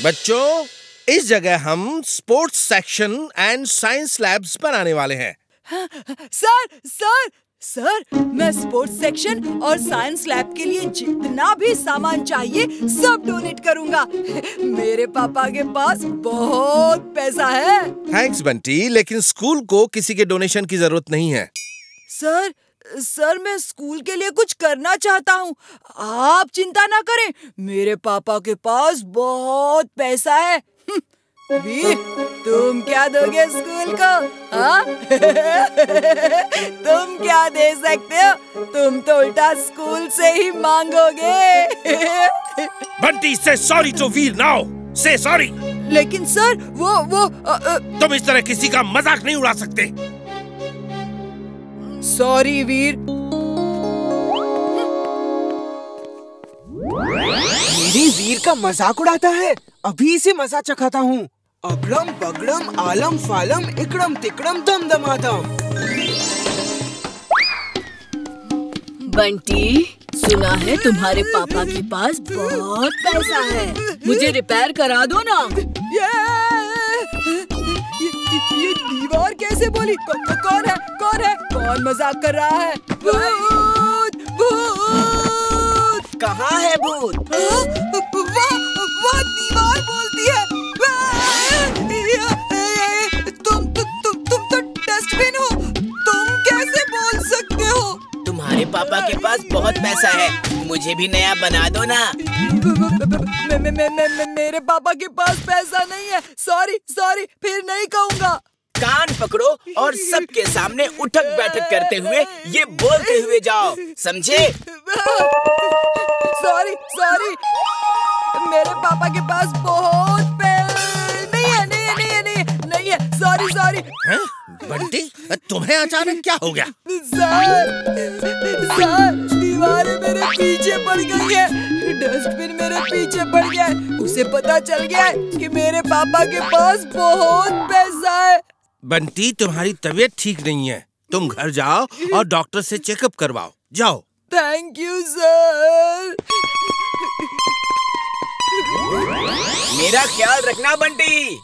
बच्चों, इस जगह हम sports section and science labs बनाने वाले हैं। सर, मैं स्पोर्ट्स सेक्शन और साइंस लैब के लिए जितना भी सामान चाहिए सब डोनेट करूंगा। मेरे पापा के पास बहुत पैसा है। थैंक्स बंटी, लेकिन स्कूल को किसी के डोनेशन की जरूरत नहीं है। सर, मैं स्कूल के लिए कुछ करना चाहता हूँ। आप चिंता ना करें, मेरे पापा के पास बहुत पैसा है। वीर, तुम क्या दोगे स्कूल को? हाँ? तुम क्या दे सकते हो? तुम तो उल्टा स्कूल से ही मांगोगे। बंटी, से सॉरी टू वीर नाउ। से सॉरी। लेकिन सर, वो तुम इस तरह किसी का मजाक नहीं उड़ा सकते। सॉरी वीर। मेरी वीर का मजाक उड़ाता है, अभी इसे मजा चखाता हूँ। अगड़म बगड़म आलम फालम इकड़म तिकड़म दम दमादम। बंटी, सुना है तुम्हारे पापा के पास बहुत पैसा है, मुझे रिपेयर करा दो ना। ये दीवार कैसे बोली? कौन है? कौन मजाक कर रहा है? भूत! कहाँ है भूत? वो दीवार बोलती है। तुम तो डस्टबिन हो, तुम कैसे बोल सकते हो? तुम्हारे पापा के पास बहुत पैसा है, मुझे भी नया बना दो ना। मेरे पापा के पास पैसा नहीं है। सॉरी, फिर नहीं कहूँगा। कान पकड़ो और सबके सामने उठक बैठक करते हुए ये बोलते हुए जाओ, समझे? सॉरी, मेरे पापा के पास बहुत नहीं है। सॉरी। बंटी, तुम्हें अचानक क्या हो गया? सर, दीवारें मेरे पीछे पड़ गई है, डस्टबिन मेरे पीछे पड़ गया है। उसे पता चल गया है कि मेरे पापा के पास बहुत पैसा है। बंटी, तुम्हारी तबीयत ठीक नहीं है, तुम घर जाओ और डॉक्टर से चेकअप करवाओ। जाओ। Thank you sir. मेरा ख्याल रखना बंटी।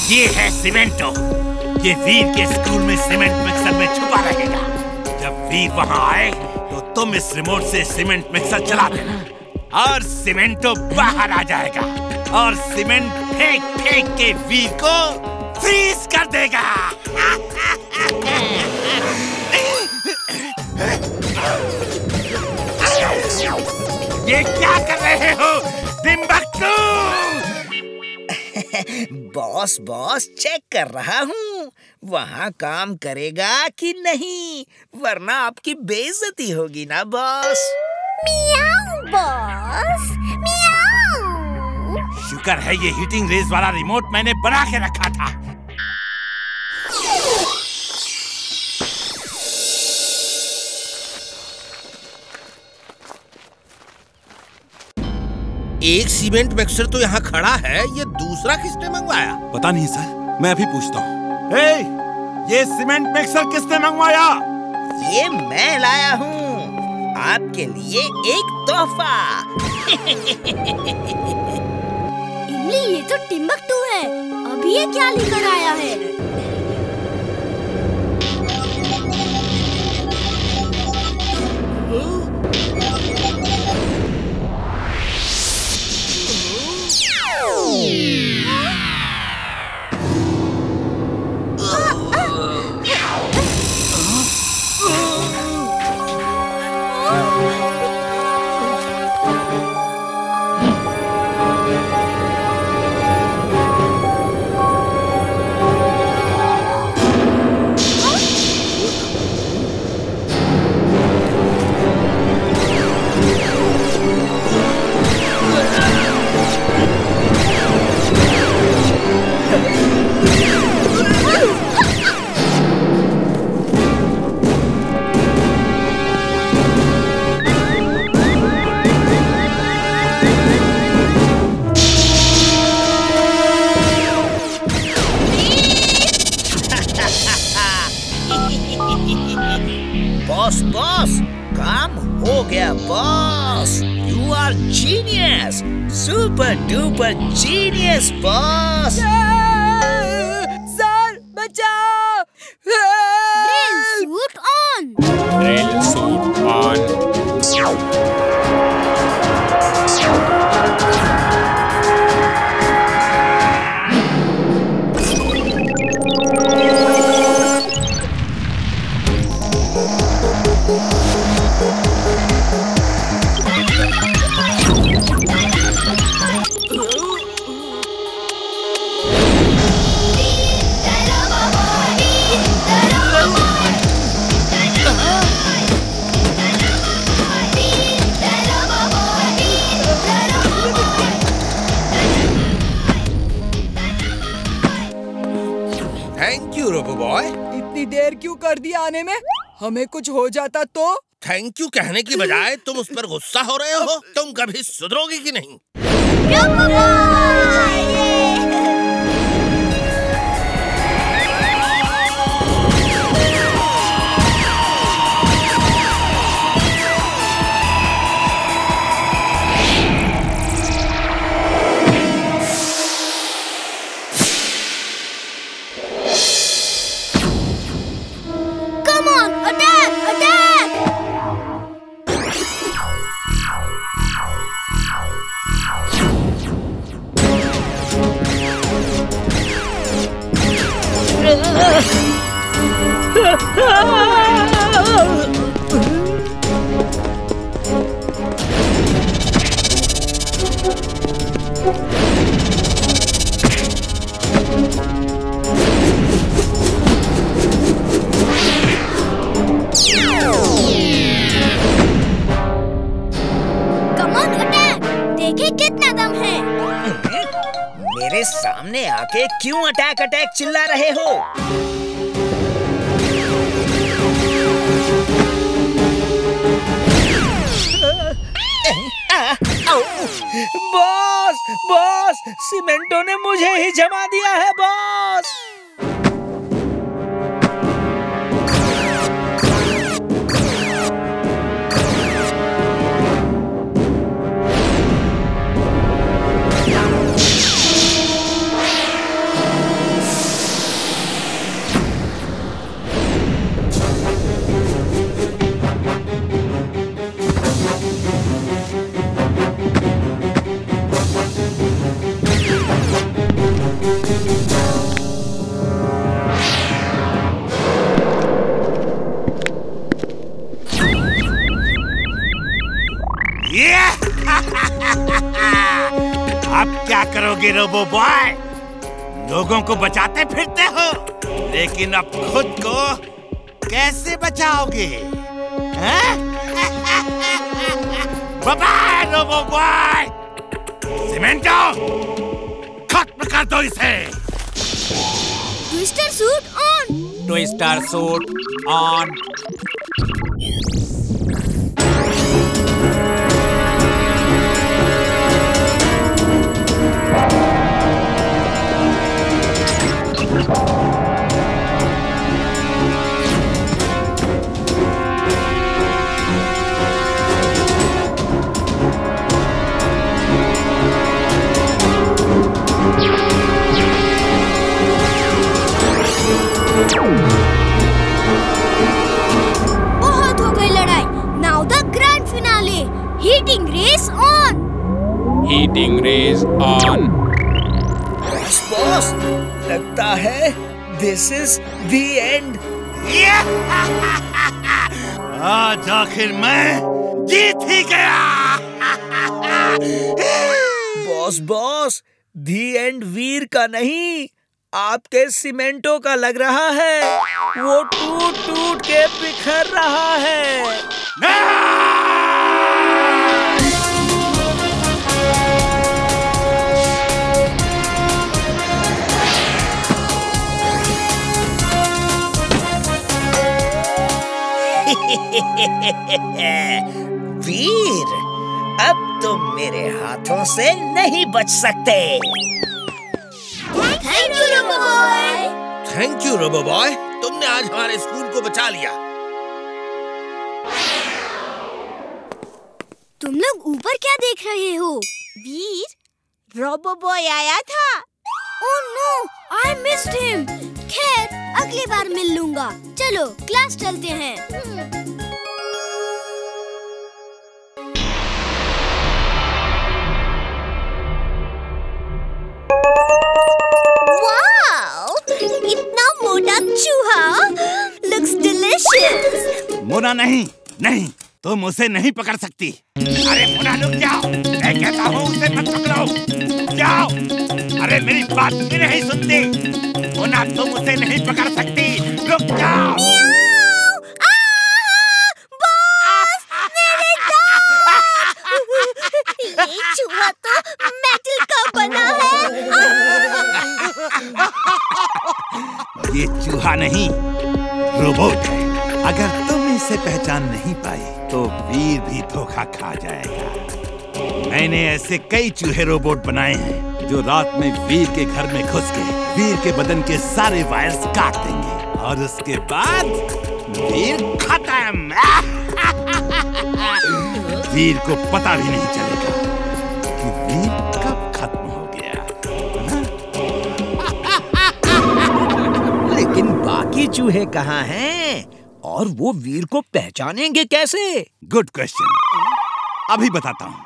ये है सीमेंटो। ये वीर के स्कूल में सीमेंट मिक्सर में छुपा रहेगा। जब वीर वहाँ आए तो तुम इस रिमोट से सीमेंट मिक्सर चला देना और सीमेंटो बाहर आ जाएगा और सीमेंट फेंक के वीर को फ्रीज कर देगा। ये क्या कर रहे हो टिम्बक्टू? बॉस चेक कर रहा हूँ, वहाँ काम करेगा कि नहीं, वरना आपकी बेइज्जती होगी ना बॉस। मियाऊ बॉस, मियाऊ। शुक्र है ये हीटिंग रेज वाला रिमोट मैंने बना के रखा था। एक सीमेंट मिक्सर तो यहाँ खड़ा है, ये दूसरा किसने मंगवाया? पता नहीं सर, मैं अभी पूछता हूँ। ये सीमेंट मिक्सर किसने मंगवाया? ये मैं लाया हूँ, आपके लिए एक तोहफा। इमली, ये तो टिम्बक्टू है, अभी ये क्या लेकर आया है? Duper genius boss. सर बचाओ। Suit on. Drill suit on. Thank you Robo Boy. इतनी देर क्यों कर दी आने में? हमें कुछ हो जाता तो? थैंक यू कहने की बजाय तुम उस पर गुस्सा हो रहे हो। तुम कभी सुधरोगे कि नहीं? Come on, attack, attack! Come on, attack! देखें कितना दम है। मेरे सामने आके क्यों अटैक अटैक चिल्ला रहे हो? बॉस बॉस, सीमेंटो ने मुझे ही जमा दिया है बॉस। अब क्या करोगे रोबो बॉय? लोगों को बचाते फिरते हो, लेकिन अब खुद को कैसे बचाओगे? Bye robo boy. सीमेंटो, खत्म कर दो इसे। Twister suit on. Twister suit on. बहुत हो गई लड़ाई। Now the grand finale. Heating rays on. Heating rays on. Boss boss, लगता है दिस इज द एंड। आज आखिर मैं जीत ही गया। बॉस बॉस, द एंड वीर का नहीं, आपके सीमेंटो का लग रहा है। वो टूट टूट के बिखर रहा है। वीर, अब तुम मेरे हाथों से नहीं बच सकते। Thank you Robo Boy. Thank you Robo Boy, तुमने आज हमारे स्कूल को बचा लिया। तुम लोग ऊपर क्या देख रहे हो? वीर, रोबो बॉय आया था। Oh no, I missed him। खैर, अगली बार मिल लूंगा। चलो क्लास चलते हैं। वाओ, इतना मोटा चूहा, looks delicious। मोना नहीं, नहीं, तुम उसे नहीं पकड़ सकती। अरे मोना रुक जाओ, मैं कहता हूँ उसे मत पकड़ो, जाओ। अरे मेरी बात भी नहीं सुनती। मोना तुम उसे नहीं पकड़ सकती, रुक जाओ। बॉस, मेरे दांत! ये चूहा तो मेटल का बना है। ये चूहा नहीं, रोबोट है। अगर तुम इसे पहचान नहीं पाई तो वीर भी धोखा खा जाएगा। मैंने ऐसे कई चूहे रोबोट बनाए हैं जो रात में वीर के घर में घुस के वीर के बदन के सारे वायर्स काट देंगे और उसके बाद वीर खत्म। वीर को पता भी नहीं चलेगा कि वीर कब खत्म हो गया। लेकिन बाकी चूहे कहाँ हैं? और वो वीर को पहचानेंगे कैसे? गुड क्वेश्चन, अभी बताता हूँ।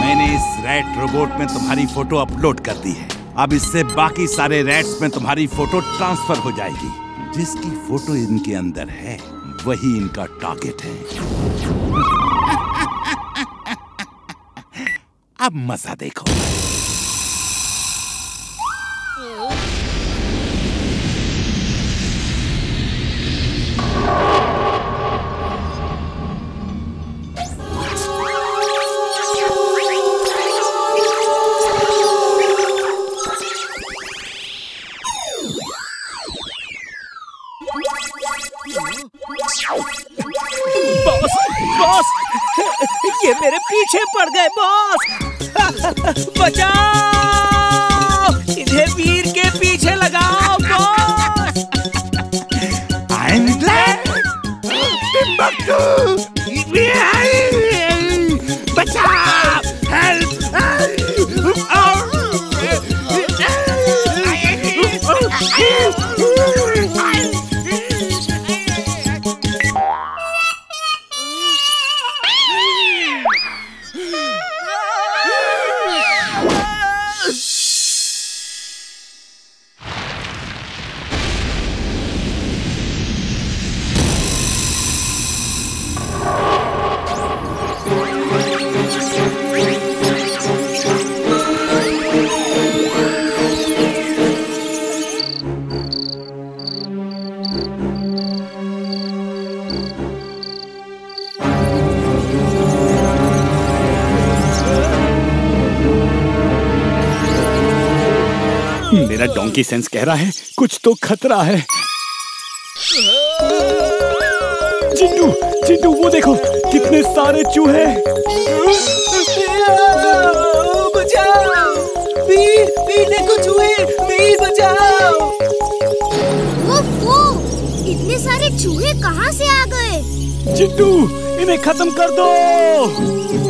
मैंने इस रैट रोबोट में तुम्हारी फोटो अपलोड कर दी है। अब इससे बाकी सारे रैट्स में तुम्हारी फोटो ट्रांसफर हो जाएगी। जिसकी फोटो इनके अंदर है वही इनका टारगेट है। अब मजा देखो। बॉस, ये मेरे पीछे पड़ गए बॉस। बचाओ, इन्हें वीर के पीछे लगाओ बॉस। I'm glad। बचाओ, हेल्प। मेरा डोंकी सेंस कह रहा है कुछ तो खतरा है। चिंटू, चिंटू वो देखो कितने सारे चूहे। बचाओ, वीर, वीर देखो चूहे, वीर बचाओ। वो इतने सारे चूहे कहाँ से आ गए? चिंटू इन्हें खत्म कर दो।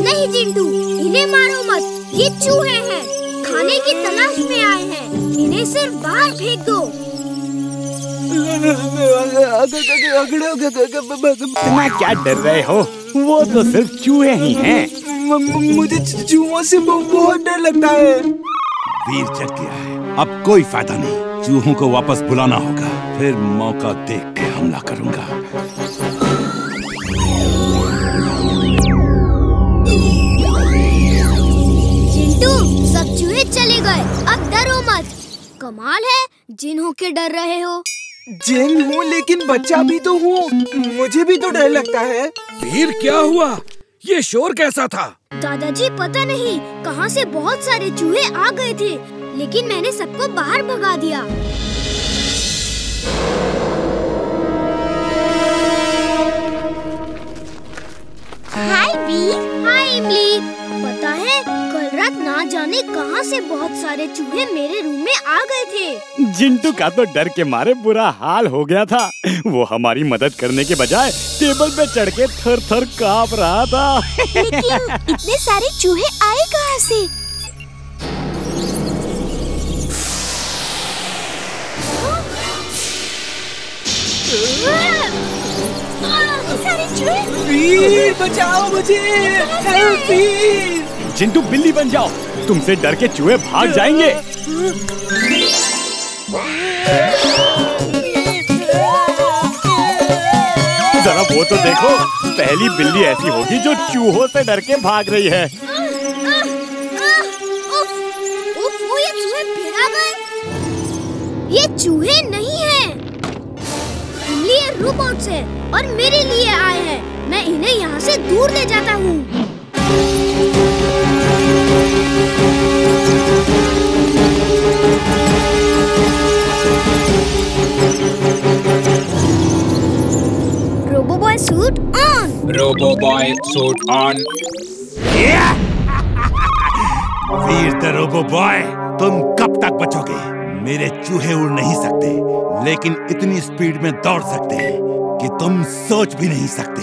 नहीं चिंटू, इन्हें मारो मत, ये चूहे हैं, खाने की तलाश में आए हैं, इन्हें सिर्फ बाहर फेंक दो। इतना क्या डर रहे हो, वो तो सिर्फ चूहे ही हैं। मुझे चूहों से बहुत डर लगता है। वीर जग गया है, अब कोई फायदा नहीं। चूहों को वापस बुलाना होगा, फिर मौका देख के हमला करूंगा। चिंटू, सब चूहे चले गए, अब डरो मत। कमाल है, जिन होके डर रहे हो। जिन हूँ लेकिन बच्चा भी तो हूँ, मुझे भी तो डर लगता है। वीर क्या हुआ? ये शोर कैसा था? दादाजी पता नहीं कहाँ से बहुत सारे चूहे आ गए थे, लेकिन मैंने सबको बाहर भगा दिया। हाय वीर। हाय इमली। पता है कल रात ना जाने कहाँ से बहुत सारे चूहे मेरे रूम में आ गए थे। जिंटू का तो डर के मारे बुरा हाल हो गया था। वो हमारी मदद करने के बजाय टेबल पे चढ़ के थर थर कांप रहा था। लेकिन इतने सारे चूहे आए कहाँ से? सारे चूहे। वीर बचाओ मुझे, हेल्प वीर। चिंटू बिल्ली बन जाओ, तुमसे डर के चूहे भाग जाएंगे। जरा वो तो देखो, पहली बिल्ली ऐसी होगी जो चूहों से डर के भाग रही है। वो ये चूहे फिर आ गए। ये चूहे नहीं हैं, ये रोबोट्स हैं और मेरे लिए आए हैं। मैं इन्हें यहाँ से दूर ले जाता हूँ। Robo Boy suit on. Robo Boy suit on. Veer the Robo Boy, तुम कब तक बचोगे? मेरे चूहे उड़ नहीं सकते, लेकिन इतनी स्पीड में दौड़ सकते हैं कि तुम सोच भी नहीं सकते।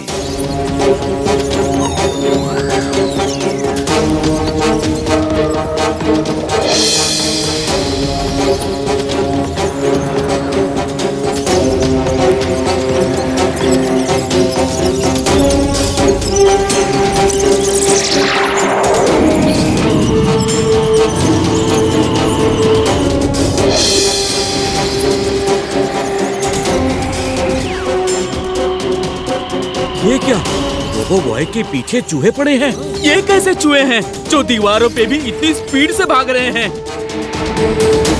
ये क्या? रोबो बॉय के पीछे चूहे पड़े हैं। ये कैसे चूहे हैं जो दीवारों पे भी इतनी स्पीड से भाग रहे हैं?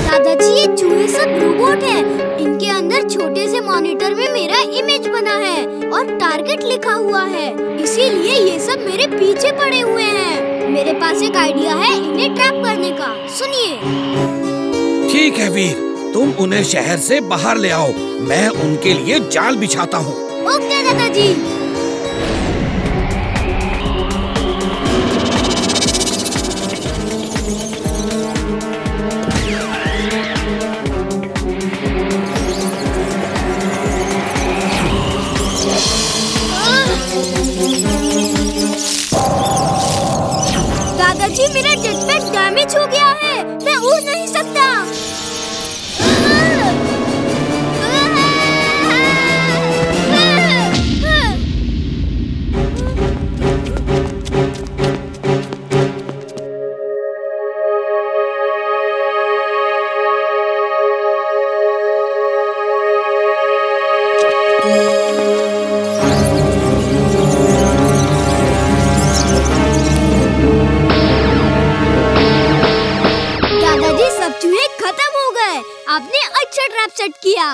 दादाजी, ये चूहे सब रोबोट हैं। इनके अंदर छोटे से मॉनिटर में मेरा इमेज बना है और टारगेट लिखा हुआ है, इसीलिए ये सब मेरे पीछे पड़े हुए हैं। मेरे पास एक आइडिया है इन्हें ट्रैप करने का, सुनिए। ठीक है वीर, तुम उन्हें शहर से बाहर ले आओ, मैं उनके लिए जाल बिछाता हूँ। ओके दादाजी। दादाजी, मेरा जेटपैक डैमेज हो गया है, मैं उड़ नहीं सकता। आपने अच्छा ट्रैप सेट किया।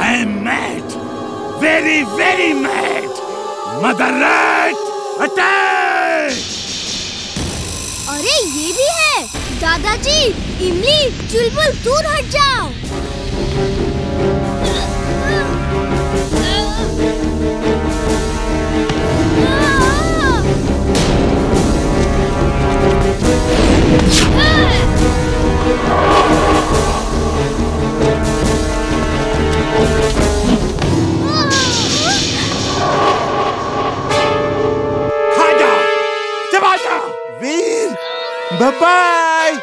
I am mad, very very mad. Mother Rat, attack! अरे ये भी है। दादाजी, इमली, चुलबुल दूर हट जाओ। वीर, बाय।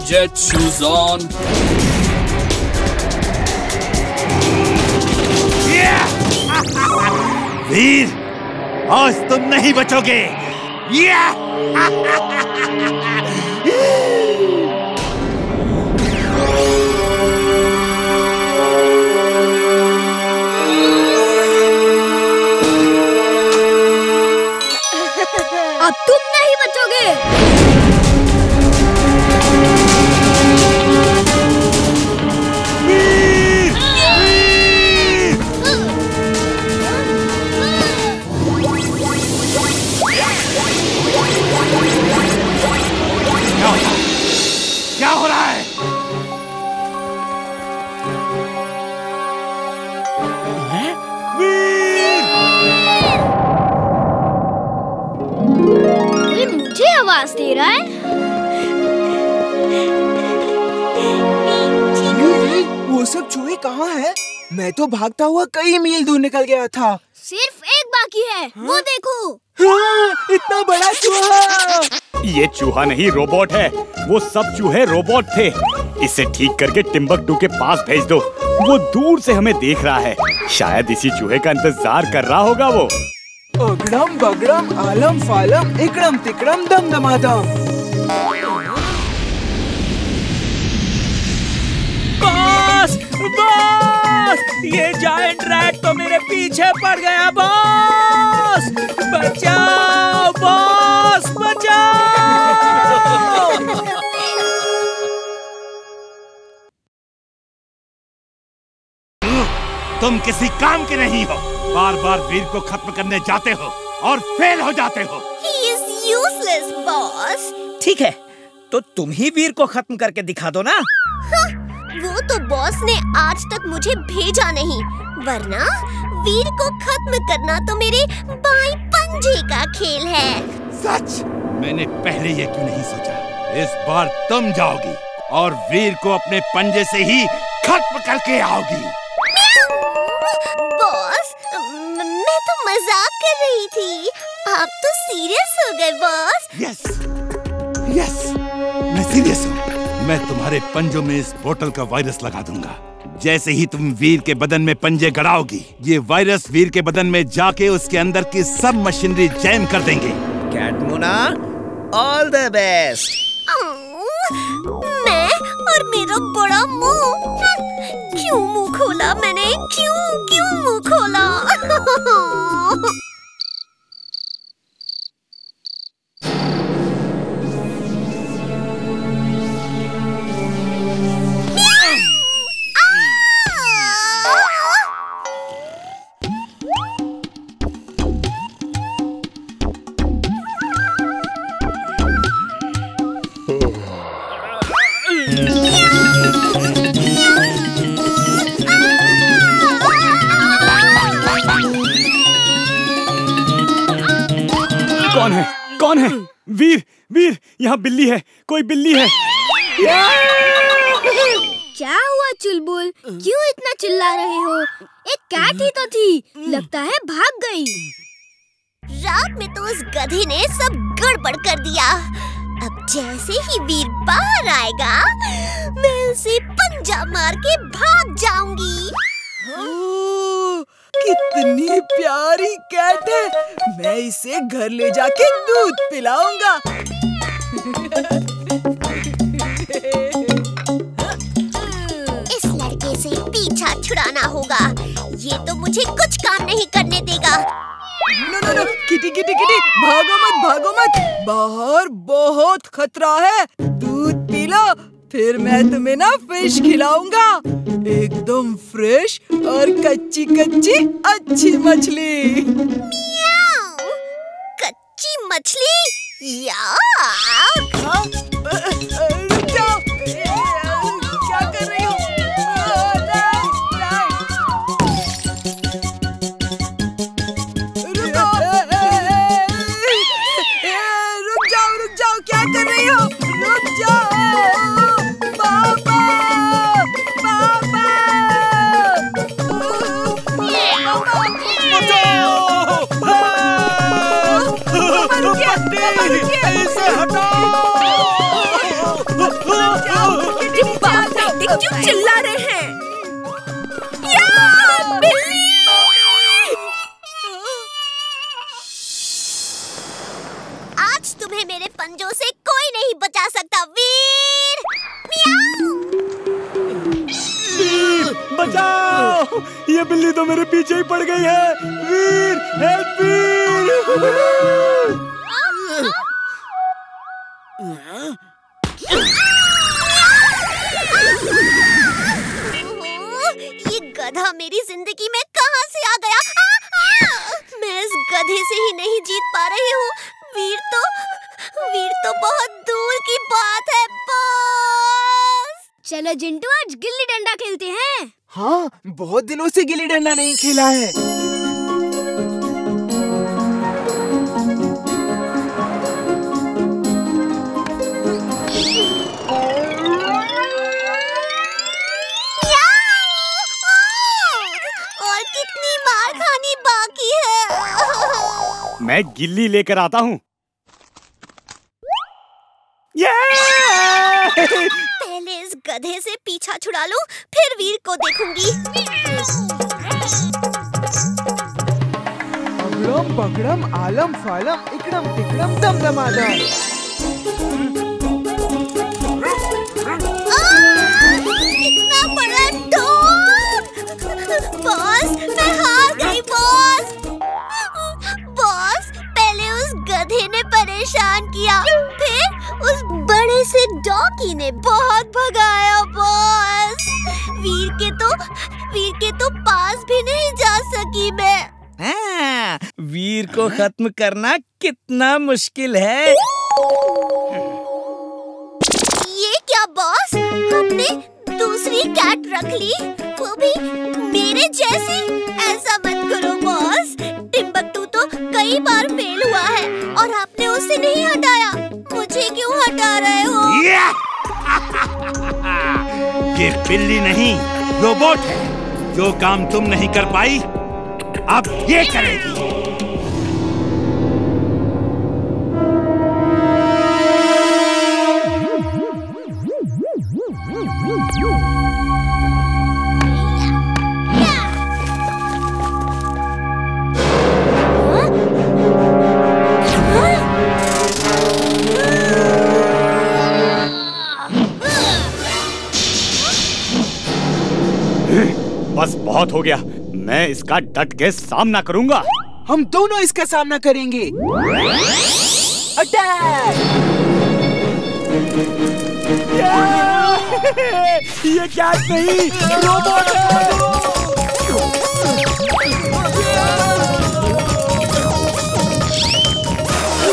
Jet shoes on. वीर, आज तुम नहीं बचोगे। अब तुम नहीं बचोगे। क्या हो रहा है? कोई आवाज दे रहा है? वो सब चूहे कहाँ हैं? मैं तो भागता हुआ कई मील दूर निकल गया था। सिर्फ एक बाकी है। वो देखो। हाँ, इतना बड़ा चूहा। ये चूहा नहीं रोबोट है। वो सब चूहे रोबोट थे। इसे ठीक करके टिम्बकटू के पास भेज दो। वो दूर से हमें देख रहा है। शायद इसी चूहे का इंतजार कर रहा होगा वो। अगड़म बगड़म आलम फालम इकड़म तिकड़म दम दमादम। बॉस, बॉस, ये जायंट रैट तो मेरे पीछे पड़ गया। बॉस, बचाओ, बॉस, बचाओ। तुम किसी काम के नहीं हो। बार बार वीर को खत्म करने जाते हो और फेल हो जाते हो। He is useless, boss. ठीक है, तो तुम ही वीर को खत्म करके दिखा दो ना। हाँ, वो तो बॉस ने आज तक मुझे भेजा नहीं, वरना वीर को खत्म करना तो मेरे बाएं पंजे का खेल है। सच? मैंने पहले ये क्यों नहीं सोचा। इस बार तुम जाओगी और वीर को अपने पंजे से ही खत्म करके आओगी। बॉस, मैं तो मजाक कर रही थी। आप तो सीरियस हो गए बॉस। यस, यस, मैं सीरियस हूँ। मैं तुम्हारे पंजों में इस बोतल का वायरस लगा दूंगा। जैसे ही तुम वीर के बदन में पंजे गड़ाओगी, ये वायरस वीर के बदन में जाके उसके अंदर की सब मशीनरी जैम कर देंगे। कैटमुना, ऑल द बेस्ट। मैं और मेरा बड़ा मुंह। क्यों मुंह खोला मैंने? क्यों मुंह खोला? कौन है? वीर, वीर, यहाँ बिल्ली है। कोई बिल्ली है। क्या हुआ चुलबुल? क्यों इतना चिल्ला रहे हो? एक कैट ही तो थी, लगता है भाग गई। रात में तो उस गधे ने सब गड़बड़ कर दिया। अब जैसे ही वीर बाहर आएगा, मैं उसे पंजा मार के भाग जाऊंगी। कितनी प्यारी कैट है। मैं इसे घर ले जाके दूध पिलाऊंगा। इस लड़के से पीछा छुड़ाना होगा। ये तो मुझे कुछ काम नहीं करने देगा। नो, किटी किटी किटी, भागो मत। बाहर बहुत खतरा है। दूध पी लो, फिर मैं तुम्हें ना फिश खिलाऊंगा। एकदम फ्रेश और कच्ची कच्ची अच्छी मछली। मियाऊ, कच्ची मछली? याक! रुक जाओ, क्या कर रही हो? रुक जाओ, क्या कर रही हो? रुक जाओ। क्यों चिल्ला रहे हैं? आज तुम्हें मेरे पंजों से कोई नहीं बचा सकता वीर। बचाओ! ये बिल्ली तो मेरे पीछे ही पड़ गई है। वीर, हेल्प वीर! ये गधा मेरी जिंदगी में कहां से आ गया? मैं इस गधे से ही नहीं जीत पा रही हूँ। वीर तो बहुत दूर की बात है बॉस। चलो जिंटू, आज गिल्ली डंडा खेलते हैं। हाँ, बहुत दिनों से गिल्ली डंडा नहीं खेला है। मैं गिल्ली लेकर आता हूँ। पहले इस गधे से पीछा छुड़ा लूं, फिर वीर को देखूंगी। अगड़म बगड़म आलम फालम इकड़म तिकड़म दमदमादम। इतना बड़ा ढोल! बॉस, मैं हार गई बॉस। बॉस, पहले उस गधे ने परेशान किया, फिर उस बड़े से डॉगी ने बहुत भगाया बॉस। वीर के तो पास भी नहीं जा सकी मैं। हाँ, वीर को खत्म करना कितना मुश्किल है। ये क्या बॉस, आपने दूसरी कैट रख ली, वो भी मेरे जैसी? ऐसा मत करो बॉस। टिम्बकटू तो कई बार फेल हुआ है और आपने उसे नहीं हटाया। मुझे क्यों हटा रहे हो? ये बिल्ली नहीं, रोबोट है। जो काम तुम नहीं कर पाई, अब ये करेगी। बस बहुत हो गया, मैं इसका डट के सामना करूंगा। हम दोनों इसका सामना करेंगे। अटैक! ये कैट नहीं, रोबोट है।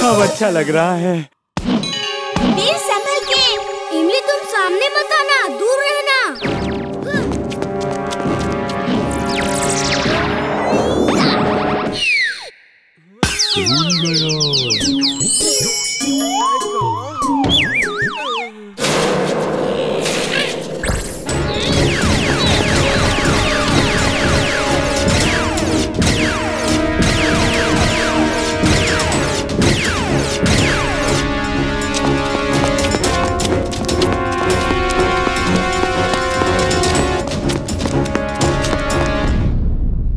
अब अच्छा लग रहा है। वीर संभल के। इमली तुम सामने मत आना, दूर रहना।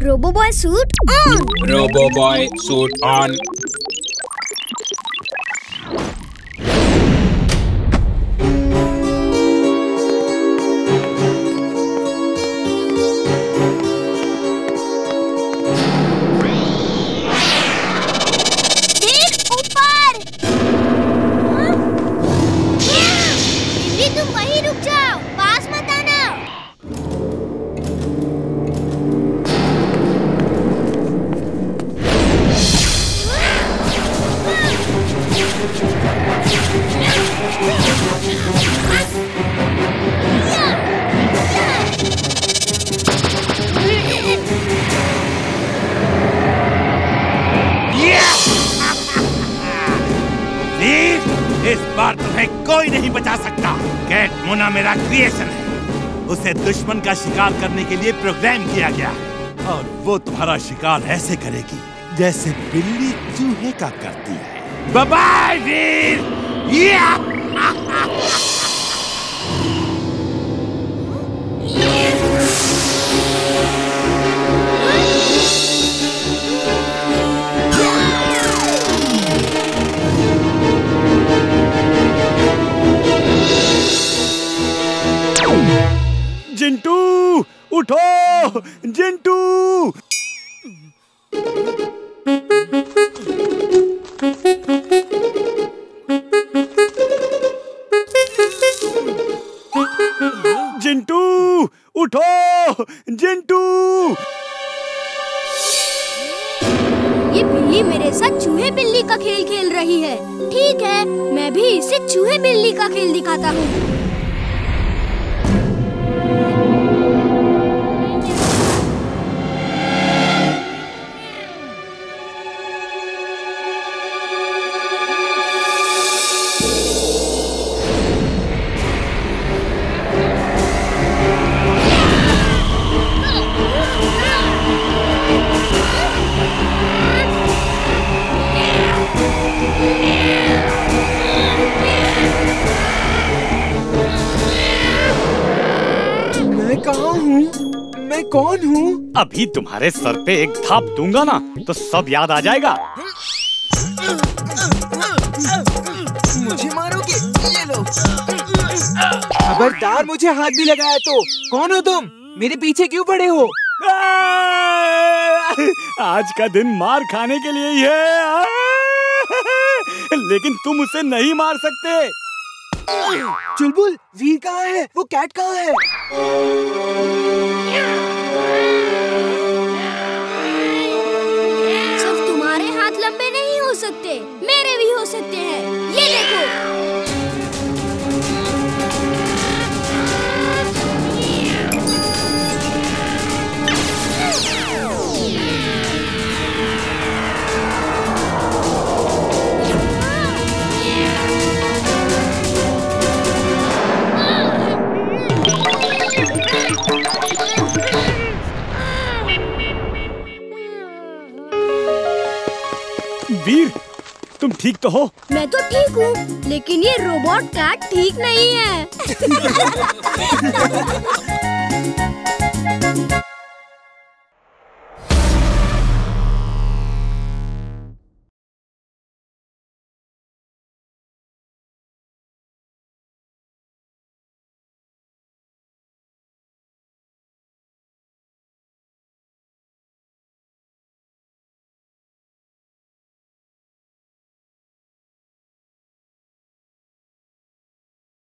Robo-Boy suit on! Robo-Boy suit on. तुम वहीं रुक जाओ, पास मत आना। इस बार तुम्हें कोई नहीं बचा सकता। कैट मोना मेरा क्रिएशन है। उसे दुश्मन का शिकार करने के लिए प्रोग्राम किया गया है और वो तुम्हारा शिकार ऐसे करेगी जैसे बिल्ली चूहे का करती है। बाय बाय वीर। जिंटू उठो, जिंटू। जिंटू उठो, जिंटू। ये बिल्ली मेरे साथ चूहे बिल्ली का खेल खेल रही है। ठीक है, मैं भी इसे चूहे बिल्ली का खेल दिखाता हूँ। मैं कौन हूँ? अभी तुम्हारे सर पे एक थाप दूंगा ना तो सब याद आ जाएगा। मुझे मारोगे? ये लो। खबरदार मुझे हाथ भी लगाया तो। कौन हो तुम? मेरे पीछे क्यों पड़े हो? आज का दिन मार खाने के लिए ही है। लेकिन तुम उसे नहीं मार सकते। चुलबुल, वीर कहाँ है? वो कैट कहाँ है? सिर्फ तुम्हारे हाथ लंबे नहीं हो सकते, मेरे भी हो सकते हैं। ये देखो। वीर, तुम ठीक तो हो? मैं तो ठीक हूँ, लेकिन ये रोबोट कैट ठीक नहीं है।